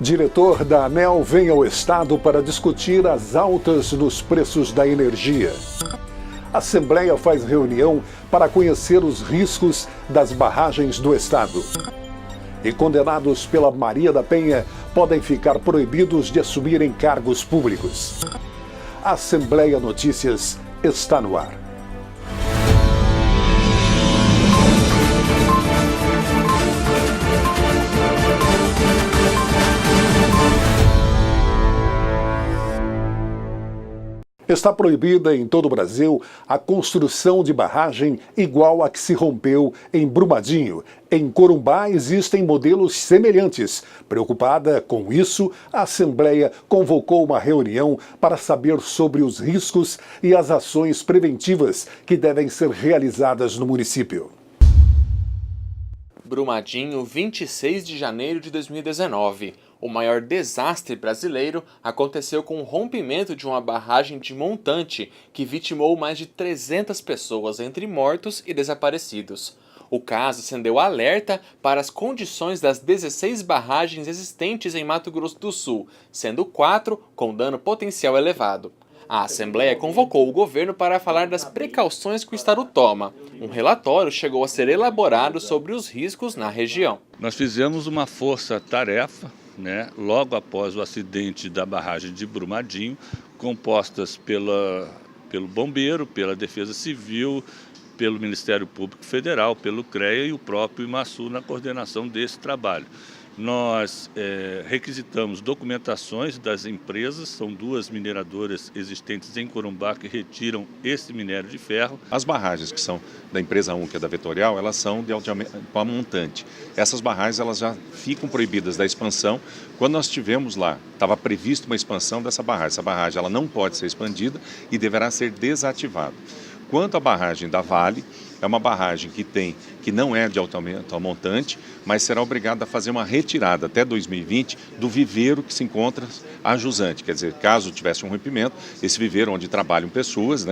Diretor da ANEEL vem ao Estado para discutir as altas nos preços da energia. A Assembleia faz reunião para conhecer os riscos das barragens do Estado. E condenados pela Maria da Penha podem ficar proibidos de assumirem cargos públicos. A Assembleia Notícias está no ar. Está proibida em todo o Brasil a construção de barragem igual a que se rompeu em Brumadinho. Em Corumbá existem modelos semelhantes. Preocupada com isso, a Assembleia convocou uma reunião para saber sobre os riscos e as ações preventivas que devem ser realizadas no município. Brumadinho, 26 de janeiro de 2019. O maior desastre brasileiro aconteceu com o rompimento de uma barragem de montante que vitimou mais de 300 pessoas, entre mortos e desaparecidos. O caso acendeu alerta para as condições das 16 barragens existentes em Mato Grosso do Sul, sendo 4 com dano potencial elevado. A Assembleia convocou o governo para falar das precauções que o Estado toma. Um relatório chegou a ser elaborado sobre os riscos na região. Nós fizemos uma força-tarefa, logo após o acidente da barragem de Brumadinho, compostas pelo Bombeiro, pela Defesa Civil, pelo Ministério Público Federal, pelo CREA e o próprio IMASU na coordenação desse trabalho. Nós requisitamos documentações das empresas, são 2 mineradoras existentes em Corumbá que retiram esse minério de ferro. As barragens que são da empresa 1, que é da Vetorial, elas são de alteamento montante. Essas barragens elas já ficam proibidas da expansão. Quando nós estivemos lá, estava previsto uma expansão dessa barragem. Essa barragem ela não pode ser expandida e deverá ser desativada. Quanto à barragem da Vale, é uma barragem que não é de alteamento montante, mas será obrigada a fazer uma retirada até 2020 do viveiro que se encontra a jusante. Quer dizer, caso tivesse um rompimento, esse viveiro onde trabalham pessoas,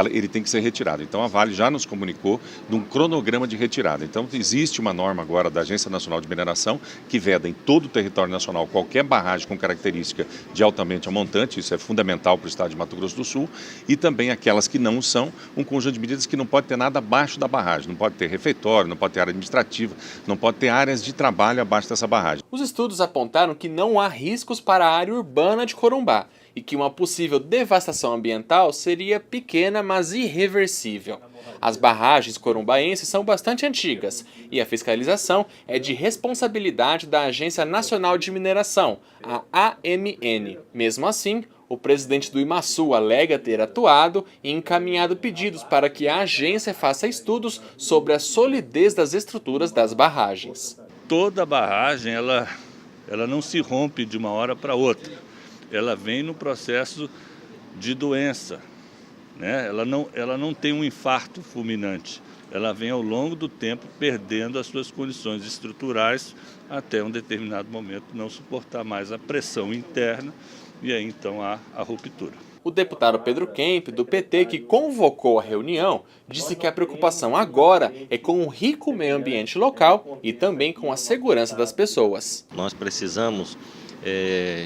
ele tem que ser retirado. Então a Vale já nos comunicou de um cronograma de retirada. Então existe uma norma agora da Agência Nacional de Mineração que veda em todo o território nacional qualquer barragem com característica de altamente montante, isso é fundamental para o estado de Mato Grosso do Sul, e também aquelas que não são, um conjunto de medidas que não pode ter nada abaixo da barragem, não pode ter refeitório, não pode ter área administrativa, não pode ter áreas de trabalho abaixo dessa barragem. Os estudos apontaram que não há riscos para a área urbana de Corumbá e que uma possível devastação ambiental seria pequena, mas irreversível. As barragens corumbaenses são bastante antigas e a fiscalização é de responsabilidade da Agência Nacional de Mineração, a AMN. Mesmo assim, o presidente do IMASU alega ter atuado e encaminhado pedidos para que a agência faça estudos sobre a solidez das estruturas das barragens. Toda barragem ela não se rompe de uma hora para outra. Ela vem no processo de doença, Ela não tem um infarto fulminante. Ela vem ao longo do tempo perdendo as suas condições estruturais até um determinado momento não suportar mais a pressão interna e aí então há a ruptura. O deputado Pedro Kemp, do PT, que convocou a reunião, disse que a preocupação agora é com o rico meio ambiente local e também com a segurança das pessoas. Nós precisamos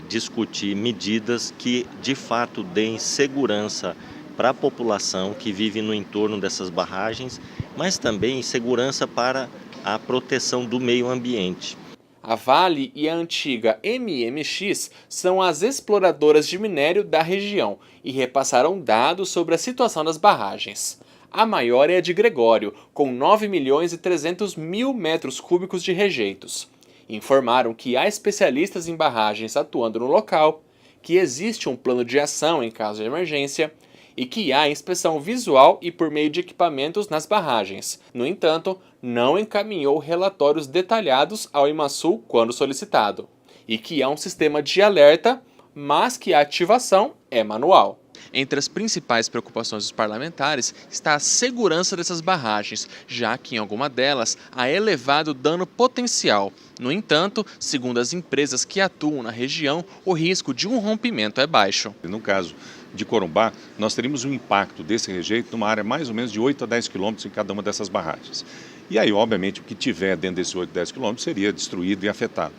discutir medidas que de fato deem segurança para a população que vive no entorno dessas barragens, mas também segurança para a proteção do meio ambiente. A Vale e a antiga MMX são as exploradoras de minério da região e repassaram dados sobre a situação das barragens. A maior é a de Gregório, com 9.300.000 metros cúbicos de rejeitos. Informaram que há especialistas em barragens atuando no local, que existe um plano de ação em caso de emergência e que há inspeção visual e por meio de equipamentos nas barragens. No entanto, não encaminhou relatórios detalhados ao IMASU quando solicitado. E que há um sistema de alerta, mas que a ativação é manual. Entre as principais preocupações dos parlamentares está a segurança dessas barragens, já que em alguma delas há elevado dano potencial. No entanto, segundo as empresas que atuam na região, o risco de um rompimento é baixo. No caso de Corumbá, nós teríamos um impacto desse rejeito numa área mais ou menos de 8 a 10 quilômetros em cada uma dessas barragens. E aí, obviamente, o que tiver dentro desses 8 a 10 quilômetros seria destruído e afetado.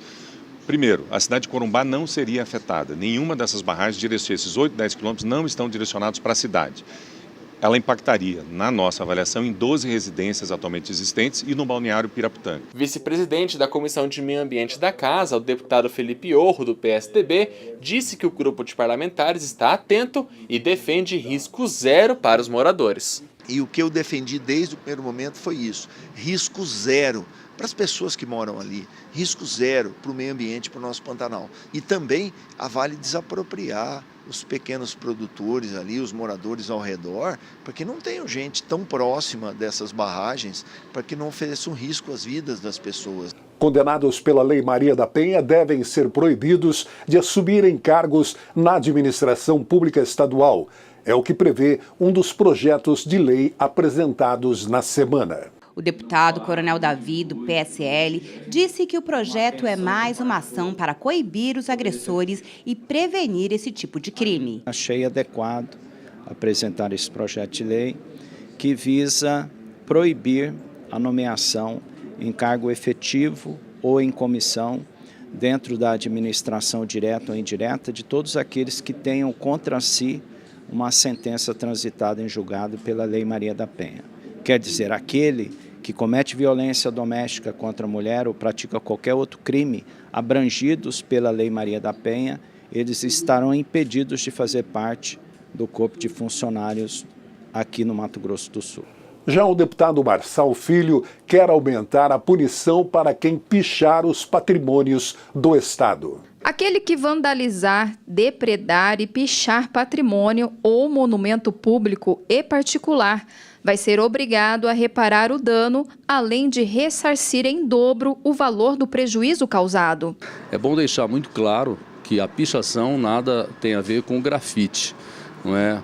Primeiro, a cidade de Corumbá não seria afetada. Nenhuma dessas barragens, esses 8, 10 quilômetros, não estão direcionados para a cidade. Ela impactaria, na nossa avaliação, em 12 residências atualmente existentes e no balneário Piraputanga. Vice-presidente da Comissão de Meio Ambiente da Casa, o deputado Felipe Orro, do PSDB, disse que o grupo de parlamentares está atento e defende risco zero para os moradores. E o que eu defendi desde o primeiro momento foi isso, risco zero para as pessoas que moram ali, risco zero para o meio ambiente, para o nosso Pantanal. E também a Vale desapropriar os pequenos produtores ali, os moradores ao redor, para que não tenham gente tão próxima dessas barragens, para que não ofereça um risco às vidas das pessoas. Condenados pela Lei Maria da Penha devem ser proibidos de assumirem cargos na administração pública estadual. É o que prevê um dos projetos de lei apresentados na semana. O deputado Coronel Davi, do PSL, disse que o projeto é mais uma ação para coibir os agressores e prevenir esse tipo de crime. Achei adequado apresentar esse projeto de lei que visa proibir a nomeação em cargo efetivo ou em comissão dentro da administração direta ou indireta de todos aqueles que tenham contra si uma sentença transitada em julgado pela Lei Maria da Penha. Quer dizer, aquele que comete violência doméstica contra a mulher ou pratica qualquer outro crime abrangidos pela Lei Maria da Penha, eles estarão impedidos de fazer parte do corpo de funcionários aqui no Mato Grosso do Sul. Já o deputado Marçal Filho quer aumentar a punição para quem pichar os patrimônios do Estado. Aquele que vandalizar, depredar e pichar patrimônio ou monumento público e particular vai ser obrigado a reparar o dano, além de ressarcir em dobro o valor do prejuízo causado. É bom deixar muito claro que a pichação nada tem a ver com grafite, não é?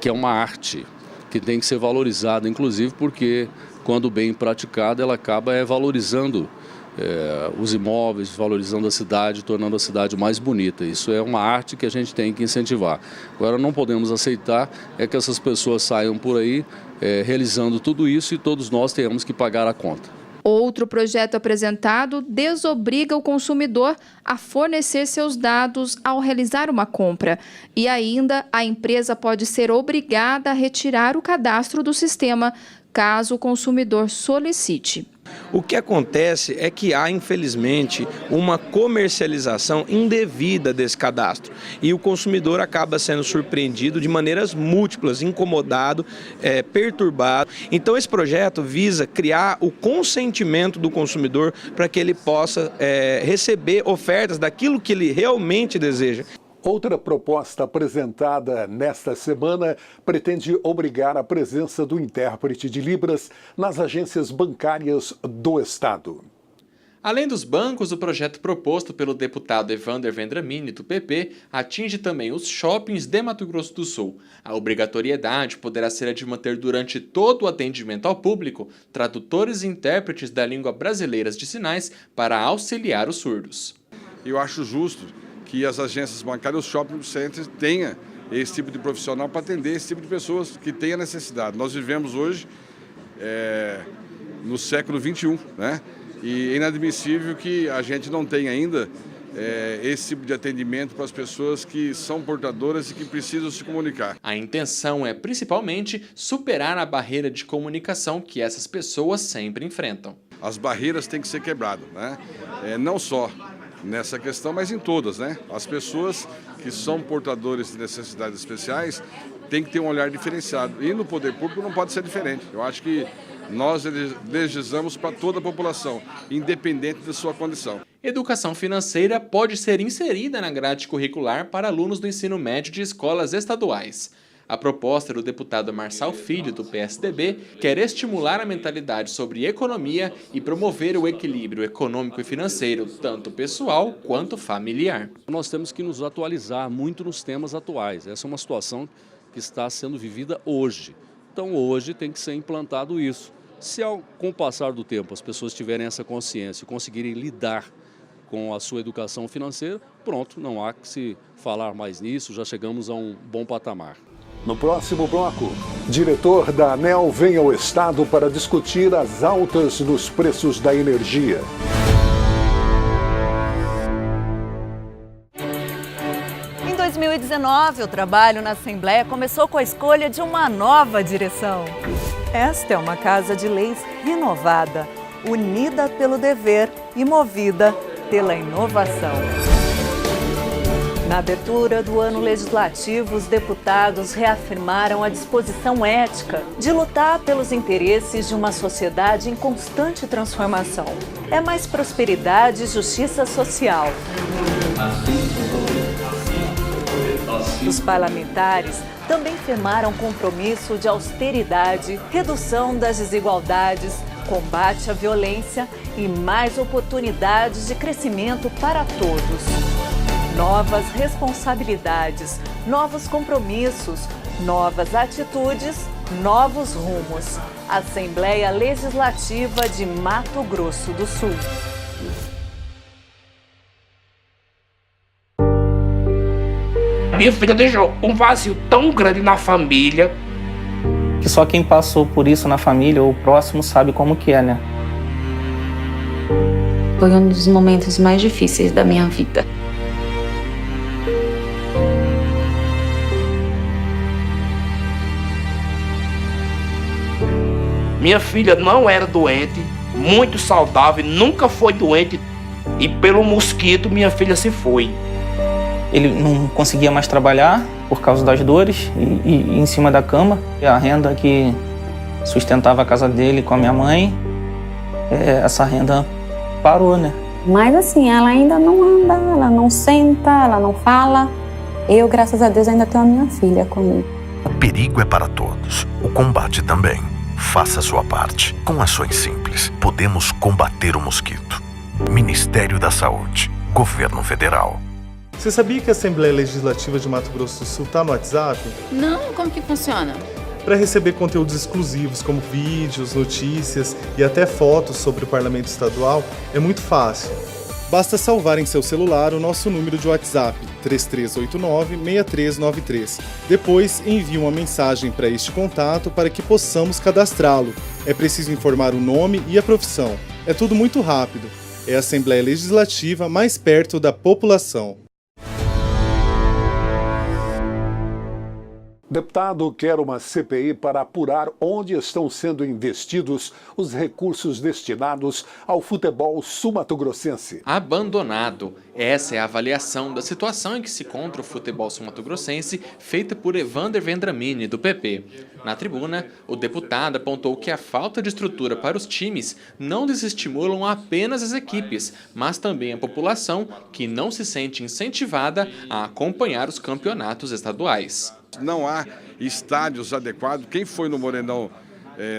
Que é uma arte que tem que ser valorizada, inclusive porque quando bem praticada ela acaba valorizando os imóveis, valorizando a cidade, tornando a cidade mais bonita. Isso é uma arte que a gente tem que incentivar. Agora, não podemos aceitar que essas pessoas saiam por aí realizando tudo isso e todos nós tenhamos que pagar a conta. Outro projeto apresentado desobriga o consumidor a fornecer seus dados ao realizar uma compra. E ainda, a empresa pode ser obrigada a retirar o cadastro do sistema, caso o consumidor solicite. O que acontece é que há, infelizmente, uma comercialização indevida desse cadastro e o consumidor acaba sendo surpreendido de maneiras múltiplas, incomodado, perturbado. Então esse projeto visa criar o consentimento do consumidor para que ele possa receber ofertas daquilo que ele realmente deseja. Outra proposta apresentada nesta semana pretende obrigar a presença do intérprete de Libras nas agências bancárias do Estado. Além dos bancos, o projeto proposto pelo deputado Evander Vendramini, do PP, atinge também os shoppings de Mato Grosso do Sul. A obrigatoriedade poderá ser a de manter durante todo o atendimento ao público tradutores e intérpretes da língua brasileira de sinais para auxiliar os surdos. Eu acho justo que as agências bancárias, os shopping centers, tenham esse tipo de profissional para atender esse tipo de pessoas que têm a necessidade. Nós vivemos hoje no século XXI, né? E é inadmissível que a gente não tenha ainda esse tipo de atendimento para as pessoas que são portadoras e que precisam se comunicar. A intenção é, principalmente, superar a barreira de comunicação que essas pessoas sempre enfrentam. As barreiras têm que ser quebradas, né? Não só nessa questão, mas em todas, né? As pessoas que são portadores de necessidades especiais têm que ter um olhar diferenciado. E no poder público não pode ser diferente. Eu acho que nós legislamos para toda a população, independente da sua condição. Educação financeira pode ser inserida na grade curricular para alunos do ensino médio de escolas estaduais. A proposta do deputado Marçal Filho, do PSDB, quer estimular a mentalidade sobre economia e promover o equilíbrio econômico e financeiro, tanto pessoal quanto familiar. Nós temos que nos atualizar muito nos temas atuais. Essa é uma situação que está sendo vivida hoje. Então, hoje tem que ser implantado isso. Se, com o passar do tempo, as pessoas tiverem essa consciência e conseguirem lidar com a sua educação financeira, pronto, não há que se falar mais nisso, já chegamos a um bom patamar. No próximo bloco, diretor da ANEEL vem ao Estado para discutir as altas nos preços da energia. 2019, o trabalho na Assembleia começou com a escolha de uma nova direção. Esta é uma casa de leis renovada, unida pelo dever e movida pela inovação. Na abertura do ano legislativo, os deputados reafirmaram a disposição ética de lutar pelos interesses de uma sociedade em constante transformação. É mais prosperidade e justiça social. Os parlamentares também firmaram compromisso de austeridade, redução das desigualdades, combate à violência e mais oportunidades de crescimento para todos. Novas responsabilidades, novos compromissos, novas atitudes, novos rumos. Assembleia Legislativa de Mato Grosso do Sul. Minha filha deixou um vazio tão grande na família. Que só quem passou por isso na família ou o próximo sabe como que é, né? Foi um dos momentos mais difíceis da minha vida. Minha filha não era doente, muito saudável, nunca foi doente. E pelo mosquito, minha filha se foi. Ele não conseguia mais trabalhar por causa das dores e em cima da cama. A renda que sustentava a casa dele com a minha mãe, essa renda parou, né? Mas assim, ela ainda não anda, ela não senta, ela não fala. Eu, graças a Deus, ainda tenho a minha filha comigo. O perigo é para todos, o combate também. Faça a sua parte. Com ações simples, podemos combater o mosquito. Ministério da Saúde, Governo Federal. Você sabia que a Assembleia Legislativa de Mato Grosso do Sul está no WhatsApp? Não, como que funciona? Para receber conteúdos exclusivos como vídeos, notícias e até fotos sobre o Parlamento Estadual, é muito fácil. Basta salvar em seu celular o nosso número de WhatsApp, 3389-6393. Depois, envie uma mensagem para este contato para que possamos cadastrá-lo. É preciso informar o nome e a profissão. É tudo muito rápido. É a Assembleia Legislativa mais perto da população. Deputado quer uma CPI para apurar onde estão sendo investidos os recursos destinados ao futebol sul-mato-grossense. Abandonado. Essa é a avaliação da situação em que se encontra o futebol sul-mato-grossense, feita por Evander Vendramini, do PP. Na tribuna, o deputado apontou que a falta de estrutura para os times não desestimulam apenas as equipes, mas também a população, que não se sente incentivada a acompanhar os campeonatos estaduais. Não há estádios adequados. Quem foi no Morenão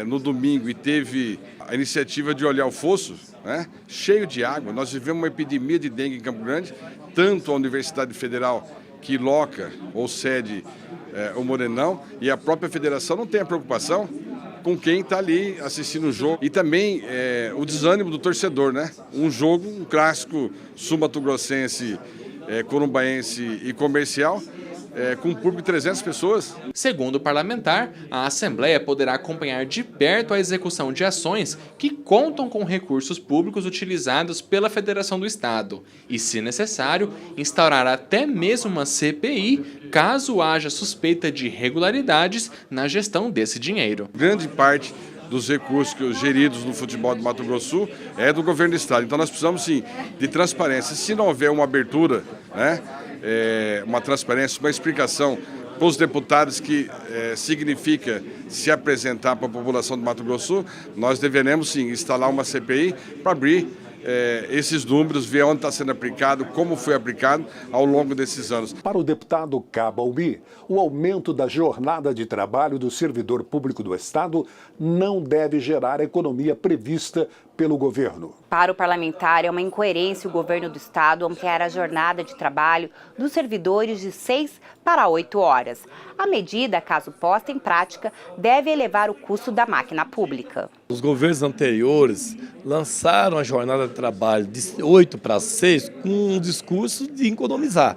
no domingo e teve a iniciativa de olhar o fosso, né, cheio de água, nós vivemos uma epidemia de dengue em Campo Grande, tanto a Universidade Federal, que loca ou cede o Morenão, e a própria federação não tem a preocupação com quem está ali assistindo o jogo. E também o desânimo do torcedor, né? Um jogo, um clássico sul-mato-grossense, corumbaense e comercial, com um público de 300 pessoas. Segundo o parlamentar, a Assembleia poderá acompanhar de perto a execução de ações que contam com recursos públicos utilizados pela Federação do Estado e, se necessário, instaurar até mesmo uma CPI caso haja suspeita de irregularidades na gestão desse dinheiro. Grande parte dos recursos geridos no futebol do Mato Grosso do Sul é do governo do Estado. Então nós precisamos, sim, de transparência. Se não houver uma abertura, né, uma transparência, uma explicação para os deputados que significa se apresentar para a população do Mato Grosso do Sul, nós deveremos, sim, instalar uma CPI para abrir esses números, ver onde está sendo aplicado, como foi aplicado ao longo desses anos. Para o deputado Cabalbi, o aumento da jornada de trabalho do servidor público do Estado não deve gerar a economia prevista pelo governo. Para o parlamentar, é uma incoerência o governo do Estado ampliar a jornada de trabalho dos servidores de 6 para 8 horas. A medida, caso posta em prática, deve elevar o custo da máquina pública. Os governos anteriores lançaram a jornada de trabalho de 8 para 6 com um discurso de economizar.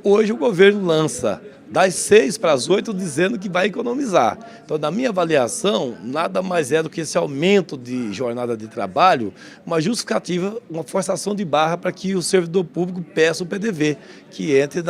Hoje o governo lança das 6 para as 8 dizendo que vai economizar. Então, na minha avaliação, nada mais é do que esse aumento de jornada de trabalho, uma justificativa, uma forçação de barra para que o servidor público peça o PDV, que entre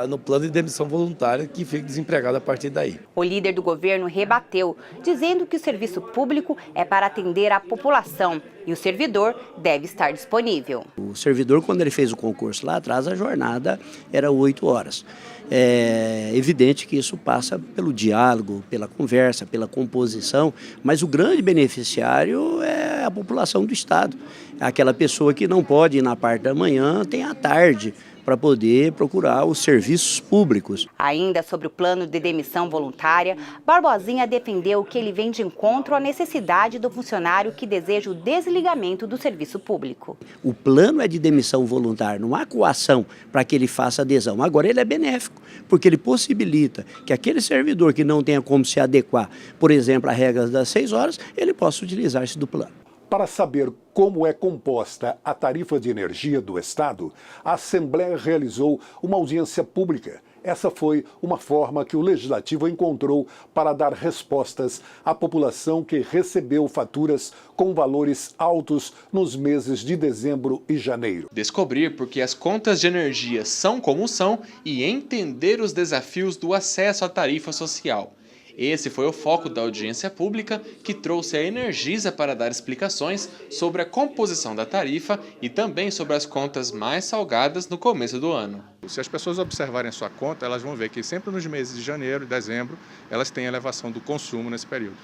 no plano de demissão voluntária, que fique desempregado a partir daí. O líder do governo rebateu, dizendo que o serviço público é para atender a população e o servidor deve estar disponível. O servidor, quando ele fez o concurso lá atrás, a jornada era 8 horas. É evidente que isso passa pelo diálogo, pela conversa, pela composição, mas o grande beneficiário é a população do Estado. Aquela pessoa que não pode ir na parte da manhã, tem à tarde, para poder procurar os serviços públicos. Ainda sobre o plano de demissão voluntária, Barbosinha defendeu que ele vem de encontro à necessidade do funcionário que deseja o desligamento do serviço público. O plano é de demissão voluntária, não há coação para que ele faça adesão. Agora ele é benéfico, porque ele possibilita que aquele servidor que não tenha como se adequar, por exemplo, à regra das 6 horas, ele possa utilizar-se do plano. Para saber como é composta a tarifa de energia do Estado, a Assembleia realizou uma audiência pública. Essa foi uma forma que o Legislativo encontrou para dar respostas à população que recebeu faturas com valores altos nos meses de dezembro e janeiro. Descobrir por que as contas de energia são como são e entender os desafios do acesso à tarifa social. Esse foi o foco da audiência pública, que trouxe a Energisa para dar explicações sobre a composição da tarifa e também sobre as contas mais salgadas no começo do ano. Se as pessoas observarem a sua conta, elas vão ver que sempre nos meses de janeiro e dezembro, elas têm elevação do consumo nesse período.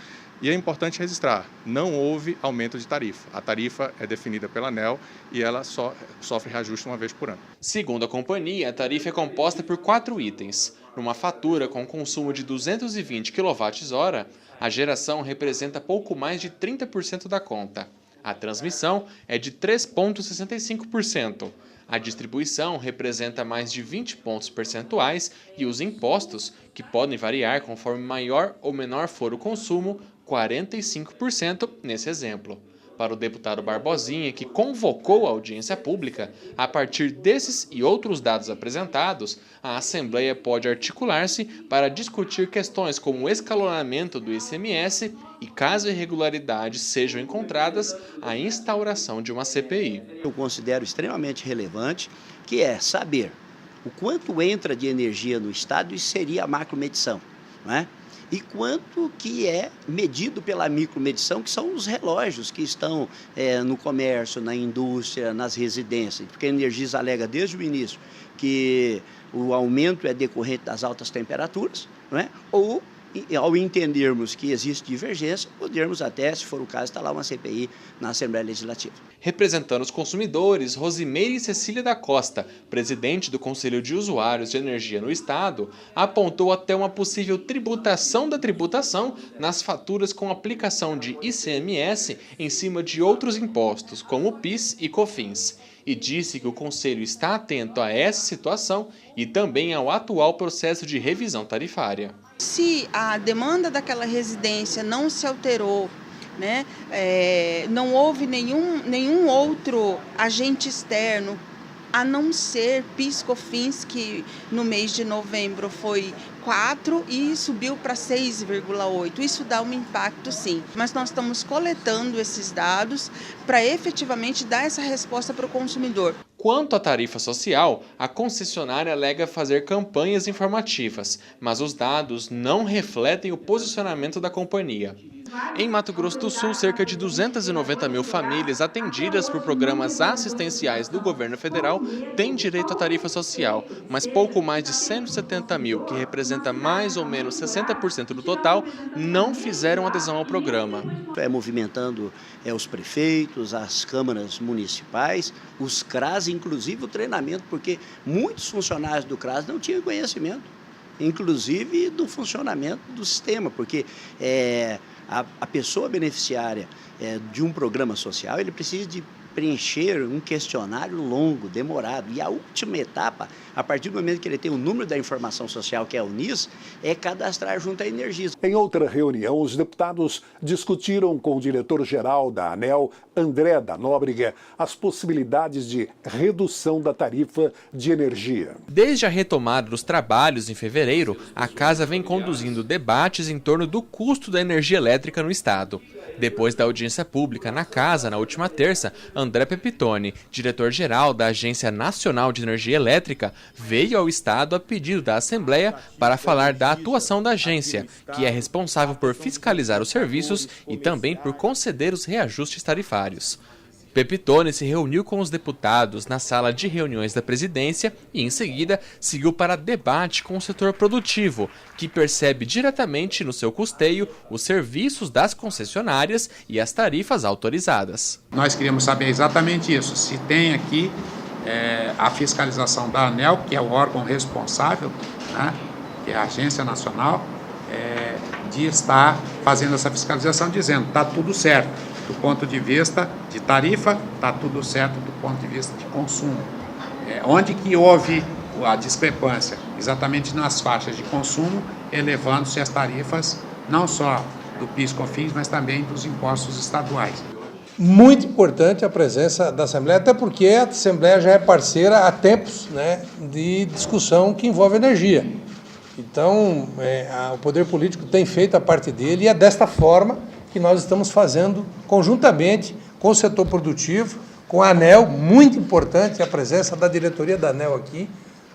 E é importante registrar, não houve aumento de tarifa. A tarifa é definida pela ANEEL e ela só sofre reajuste uma vez por ano. Segundo a companhia, a tarifa é composta por 4 itens. Numa fatura com consumo de 220 kWh, a geração representa pouco mais de 30% da conta. A transmissão é de 3,65%. A distribuição representa mais de 20 pontos percentuais e os impostos, que podem variar conforme maior ou menor for o consumo, 45% nesse exemplo. Para o deputado Barbosinha, que convocou a audiência pública, a partir desses e outros dados apresentados, a Assembleia pode articular-se para discutir questões como o escalonamento do ICMS e, caso irregularidades sejam encontradas, a instauração de uma CPI. Eu considero extremamente relevante, que é saber o quanto entra de energia no Estado, isso seria a macromedição, não é? E quanto que é medido pela micromedição, que são os relógios que estão no comércio, na indústria, nas residências. Porque a Energisa alega desde o início que o aumento é decorrente das altas temperaturas, não é? Ou, ao entendermos que existe divergência, podermos até, se for o caso, instalar uma CPI na Assembleia Legislativa. Representando os consumidores, Rosimeire Cecília da Costa, presidente do Conselho de Usuários de Energia no Estado, apontou até uma possível tributação da tributação nas faturas com aplicação de ICMS em cima de outros impostos, como PIS e COFINS, e disse que o Conselho está atento a essa situação e também ao atual processo de revisão tarifária. Se a demanda daquela residência não se alterou, né, não houve nenhum outro agente externo, a não ser PIS/COFINS, que no mês de novembro foi 4 e subiu para 6,8. Isso dá um impacto, sim. Mas nós estamos coletando esses dados para efetivamente dar essa resposta para o consumidor. Quanto à tarifa social, a concessionária alega fazer campanhas informativas, mas os dados não refletem o posicionamento da companhia. Em Mato Grosso do Sul, cerca de 290 mil famílias atendidas por programas assistenciais do governo federal têm direito à tarifa social, mas pouco mais de 170 mil, que representa mais ou menos 60% do total, não fizeram adesão ao programa. Movimentando os prefeitos, as câmaras municipais, os CRAS, inclusive o treinamento, porque muitos funcionários do CRAS não tinham conhecimento, inclusive do funcionamento do sistema, porque a pessoa beneficiária de um programa social, ele precisa de preencher um questionário longo, demorado. E a última etapa, a partir do momento que ele tem o número da informação social, que é o NIS, é cadastrar junto à Energisa. Em outra reunião, os deputados discutiram com o diretor-geral da ANEEL, André da Nóbrega, as possibilidades de redução da tarifa de energia. Desde a retomada dos trabalhos em fevereiro, a Casa vem conduzindo debates em torno do custo da energia elétrica no Estado. Depois da audiência pública na Casa, na última terça, André Pepitone, diretor-geral da Agência Nacional de Energia Elétrica, veio ao Estado a pedido da Assembleia para falar da atuação da agência, que é responsável por fiscalizar os serviços e também por conceder os reajustes tarifários. Pepitone se reuniu com os deputados na sala de reuniões da presidência e, em seguida, seguiu para debate com o setor produtivo, que percebe diretamente no seu custeio os serviços das concessionárias e as tarifas autorizadas. Nós queríamos saber exatamente isso, se tem aqui a fiscalização da ANEEL, que é o órgão responsável, né, que é a Agência Nacional, de estar fazendo essa fiscalização, dizendo está tudo certo. Do ponto de vista de tarifa, está tudo certo do ponto de vista de consumo. Onde que houve a discrepância? Exatamente nas faixas de consumo, elevando-se as tarifas, não só do PIS/COFINS, mas também dos impostos estaduais. Muito importante a presença da Assembleia, até porque a Assembleia já é parceira há tempos, né, de discussão que envolve energia. Então, o poder político tem feito a parte dele e é desta forma que nós estamos fazendo conjuntamente com o setor produtivo, com a ANEEL, muito importante a presença da diretoria da ANEEL aqui,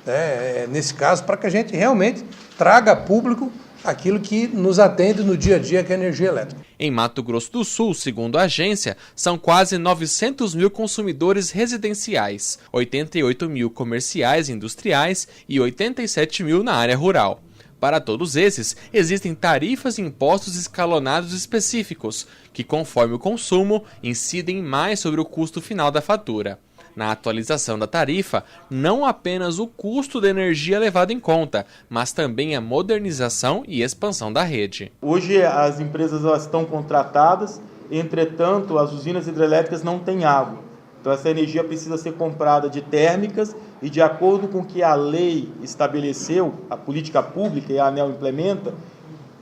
né, nesse caso, para que a gente realmente traga a público aquilo que nos atende no dia a dia, que é a energia elétrica. Em Mato Grosso do Sul, segundo a agência, são quase 900 mil consumidores residenciais, 88 mil comerciais e industriais e 87 mil na área rural. Para todos esses, existem tarifas e impostos escalonados específicos, que, conforme o consumo, incidem mais sobre o custo final da fatura. Na atualização da tarifa, não apenas o custo da energia é levado em conta, mas também a modernização e expansão da rede. Hoje as empresas elas estão contratadas, entretanto as usinas hidrelétricas não têm água. Então essa energia precisa ser comprada de térmicas e, de acordo com o que a lei estabeleceu, a política pública e a ANEEL implementa,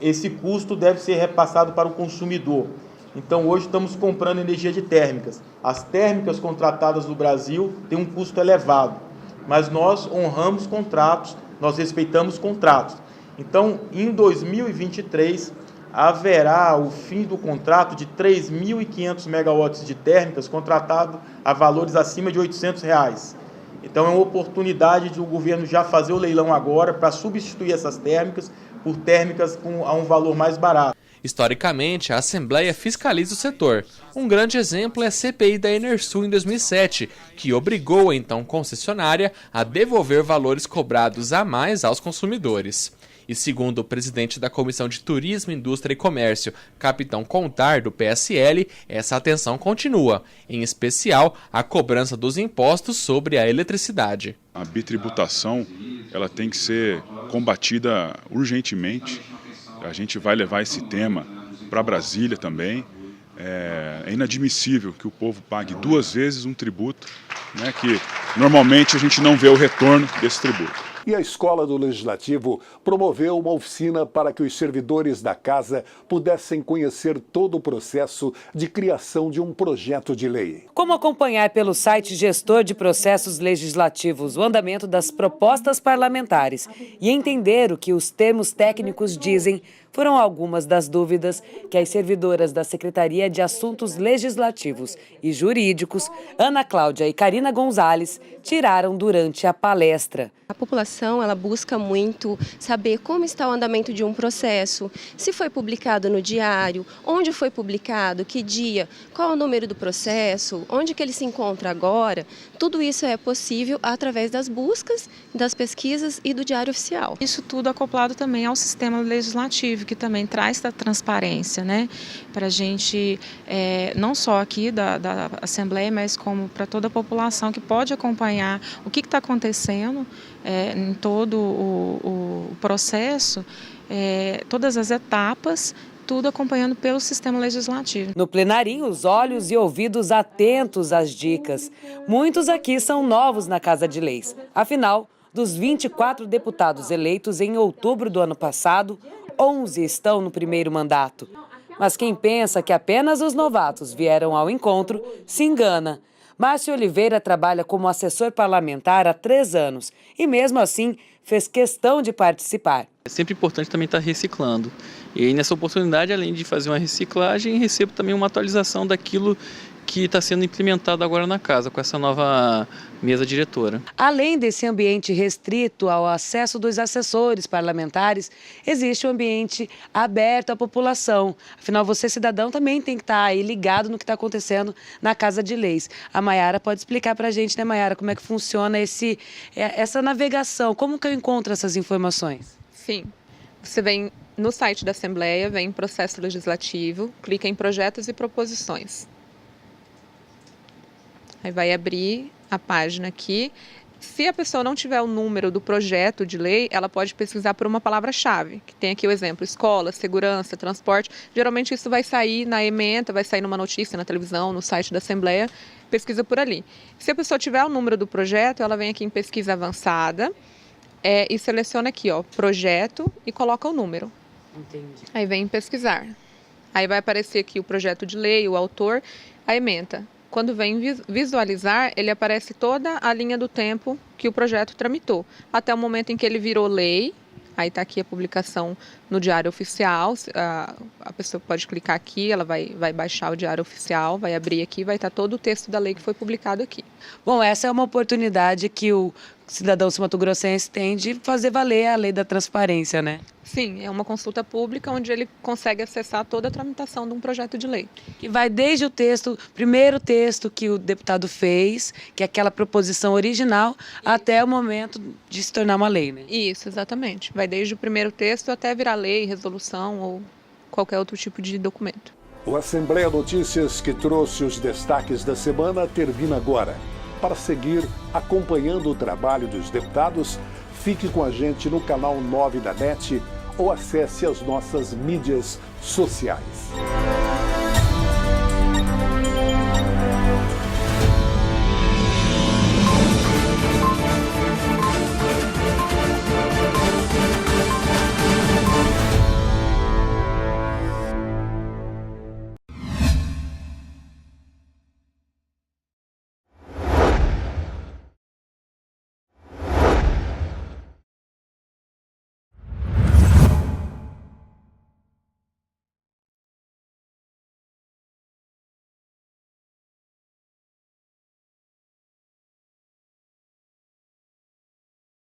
esse custo deve ser repassado para o consumidor. Então hoje estamos comprando energia de térmicas. As térmicas contratadas no Brasil têm um custo elevado, mas nós honramos contratos, nós respeitamos contratos. Então em 2023 haverá o fim do contrato de 3.500 megawatts de térmicas contratado a valores acima de R$ 800. Então é uma oportunidade de o governo já fazer o leilão agora para substituir essas térmicas por térmicas a um valor mais barato. Historicamente, a Assembleia fiscaliza o setor. Um grande exemplo é a CPI da Enersul em 2007, que obrigou a então concessionária a devolver valores cobrados a mais aos consumidores. E segundo o presidente da Comissão de Turismo, Indústria e Comércio, Capitão Contar, do PSL, essa atenção continua, em especial a cobrança dos impostos sobre a eletricidade. A bitributação ela tem que ser combatida urgentemente. A gente vai levar esse tema para Brasília também. É inadmissível que o povo pague 2 vezes um tributo, né, que normalmente a gente não vê o retorno desse tributo. E a Escola do Legislativo promoveu uma oficina para que os servidores da Casa pudessem conhecer todo o processo de criação de um projeto de lei. Como acompanhar pelo site Gestor de Processos Legislativos o andamento das propostas parlamentares e entender o que os termos técnicos dizem, foram algumas das dúvidas que as servidoras da Secretaria de Assuntos Legislativos e Jurídicos, Ana Cláudia e Karina Gonzalez, tiraram durante a palestra. A população ela busca muito saber como está o andamento de um processo, se foi publicado no diário, onde foi publicado, que dia, qual é o número do processo, onde que ele se encontra agora. Tudo isso é possível através das buscas, das pesquisas e do Diário Oficial. Isso tudo acoplado também ao sistema legislativo, que também traz a transparência, né, para a gente, não só aqui da Assembleia, mas como para toda a população que pode acompanhar o que está acontecendo em todo o processo, todas as etapas tudo acompanhando pelo sistema legislativo. No plenarinho, os olhos e ouvidos atentos às dicas. Muitos aqui são novos na Casa de Leis. Afinal, dos 24 deputados eleitos em outubro do ano passado, 11 estão no primeiro mandato. Mas quem pensa que apenas os novatos vieram ao encontro, se engana. Márcio Oliveira trabalha como assessor parlamentar há 3 anos e, mesmo assim, fez questão de participar. É sempre importante também estar reciclando. E aí, nessa oportunidade, além de fazer uma reciclagem, recebo também uma atualização daquilo que está sendo implementado agora na casa, com essa nova mesa diretora. Além desse ambiente restrito ao acesso dos assessores parlamentares, existe um ambiente aberto à população. Afinal, você, cidadão, também tem que estar aí ligado no que está acontecendo na Casa de Leis. A Maiara pode explicar para a gente, né, Maiara, como é que funciona essa navegação, como que eu encontro essas informações? Sim, você vem no site da Assembleia, vem em processo legislativo, clica em projetos e proposições. Aí vai abrir a página aqui. Se a pessoa não tiver o número do projeto de lei, ela pode pesquisar por uma palavra-chave, que tem aqui o exemplo: escola, segurança, transporte. Geralmente isso vai sair na ementa, vai sair numa notícia na televisão, no site da Assembleia, pesquisa por ali. Se a pessoa tiver o número do projeto, ela vem aqui em pesquisa avançada e seleciona aqui, ó, projeto, e coloca o número. Entendi. Aí vem em pesquisar. Aí vai aparecer aqui o projeto de lei, o autor, a ementa. Quando vem visualizar, ele aparece toda a linha do tempo que o projeto tramitou, até o momento em que ele virou lei. Aí está aqui a publicação no Diário Oficial, a pessoa pode clicar aqui, ela vai baixar o Diário Oficial, vai abrir aqui, vai estar todo o texto da lei que foi publicado aqui. Bom, essa é uma oportunidade que o cidadão sul-mato-grossense tem de fazer valer a lei da transparência, né? Sim, é uma consulta pública onde ele consegue acessar toda a tramitação de um projeto de lei. Que vai desde o primeiro texto que o deputado fez, que é aquela proposição original, até o momento de se tornar uma lei, né? Isso, exatamente. Vai desde o primeiro texto até virar lei, resolução ou qualquer outro tipo de documento. O Assembleia Notícias, que trouxe os destaques da semana, termina agora. Para seguir acompanhando o trabalho dos deputados, fique com a gente no canal 9 da NET ou acesse as nossas mídias sociais.